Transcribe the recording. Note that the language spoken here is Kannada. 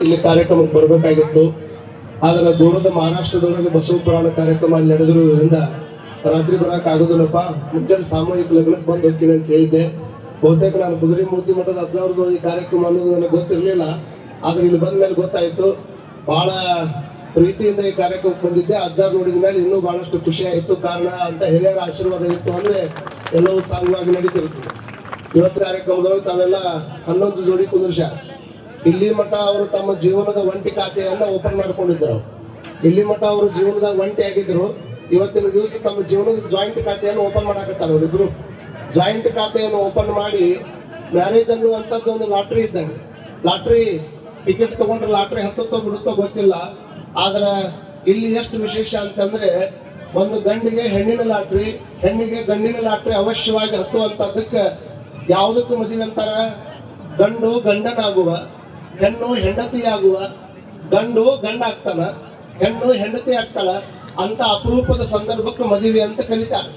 ಇಲ್ಲಿ ಕಾರ್ಯಕ್ರಮಕ್ಕೆ ಬರಬೇಕಾಗಿತ್ತು. ಆದ್ರೆ ದೂರದ ಮಹಾರಾಷ್ಟ್ರದೊಳಗೆ ಬಸವ ಪುರಾಣ ಕಾರ್ಯಕ್ರಮ ಅಲ್ಲಿ ನಡೆದಿರುವುದರಿಂದ ರಾತ್ರಿ ಬರಕ್ ಆಗೋದಿಲ್ಲಪ್ಪ, ಮುಂಜಾನೆ ಸಾಮೂಹಿಕ ಲಗ್ನಕ್ಕೆ ಬಂದು ಹೋಗ್ತೀನಿ ಅಂತ ಹೇಳಿದ್ದೆ. ಬಹುತೇಕ ನಾನು ಕುದುರೆ ಮೂರ್ತಿ ಮಠದ ಅಜ್ಜವ್ರದ್ದು ಈ ಕಾರ್ಯಕ್ರಮ ಅನ್ನೋದು ನನಗೆ ಗೊತ್ತಿರಲಿಲ್ಲ. ಆದ್ರೆ ಇಲ್ಲಿ ಬಂದ ಮೇಲೆ ಗೊತ್ತಾಯ್ತು. ಬಹಳ ಪ್ರೀತಿಯಿಂದ ಈ ಕಾರ್ಯಕ್ರಮಕ್ಕೆ ಬಂದಿದ್ದೆ. ಅಜ್ಜಾರ್ ನೋಡಿದ ಮೇಲೆ ಇನ್ನೂ ಬಹಳಷ್ಟು ಖುಷಿ ಆಯಿತು. ಕಾರಣ ಅಂತ ಹಿರಿಯರ ಆಶೀರ್ವಾದ ಇತ್ತು ಅಂದ್ರೆ ಎಲ್ಲವೂ ಸಾಂಗವಾಗಿ ನಡೀತಿರ್ತದೆ. ಇವತ್ತು ಕಾರ್ಯಕ್ರಮದೊಳಗೆ ತಾವೆಲ್ಲ 11 ಜೋಡಿ ಕುಂದರ್ಶ ಇಲ್ಲಿ ಮಠ ಅವರು ತಮ್ಮ ಜೀವನದ ಒಂಟಿ ಖಾತೆಯನ್ನ ಓಪನ್ ಮಾಡ್ಕೊಂಡಿದ್ದರು. ಇಲ್ಲಿ ಮಠ ಅವರು ಜೀವನದಾಗ ಒಂಟಿ ಆಗಿದ್ರು. ಇವತ್ತಿನ ದಿವಸ ತಮ್ಮ ಜೀವನದ ಜಾಯಿಂಟ್ ಖಾತೆಯನ್ನು ಓಪನ್ ಮಾಡಾಕತ್ತಾರ. ಅವರಿಬ್ರು ಜಾಯಿಂಟ್ ಖಾತೆಯನ್ನು ಓಪನ್ ಮಾಡಿ ಮ್ಯಾರೇಜ್ ಅನ್ನುವಂಥದ್ದು ಒಂದು ಲಾಟ್ರಿ ಇದ್ದಂಗೆ. ಲಾಟ್ರಿ ಟಿಕೆಟ್ ತಗೊಂಡ್ರೆ ಲಾಟ್ರಿ ಹತ್ತತ್ತೋ ಬಿಡುತ್ತೋ ಗೊತ್ತಿಲ್ಲ. ಆದ್ರೆ ಇಲ್ಲಿ ಎಷ್ಟು ವಿಶೇಷ ಅಂತಂದ್ರೆ ಒಂದು ಗಂಡಿಗೆ ಹೆಣ್ಣಿನ ಲಾಟ್ರಿ, ಹೆಣ್ಣಿಗೆ ಗಂಡಿನ ಲಾಟ್ರಿ ಅವಶ್ಯವಾಗಿ ಹತ್ತುವಂಥದ್ದಕ್ಕೆ ಯಾವುದಕ್ಕೂ ಮದುವೆ ಅಂತಾರ. ಗಂಡು ಗಂಡನಾಗುವ, ಹೆಣ್ಣು ಹೆಂಡತಿಯಾಗುವ, ಗಂಡು ಗಂಡ ಆಗ್ತಾನ, ಹೆಣ್ಣು ಹೆಂಡತಿ ಆಗ್ತಾಳ ಅಂತ ಅಪರೂಪದ ಸಂದರ್ಭಕ್ಕೆ ಮದುವೆ ಅಂತ ಕರೀತಾರೆ.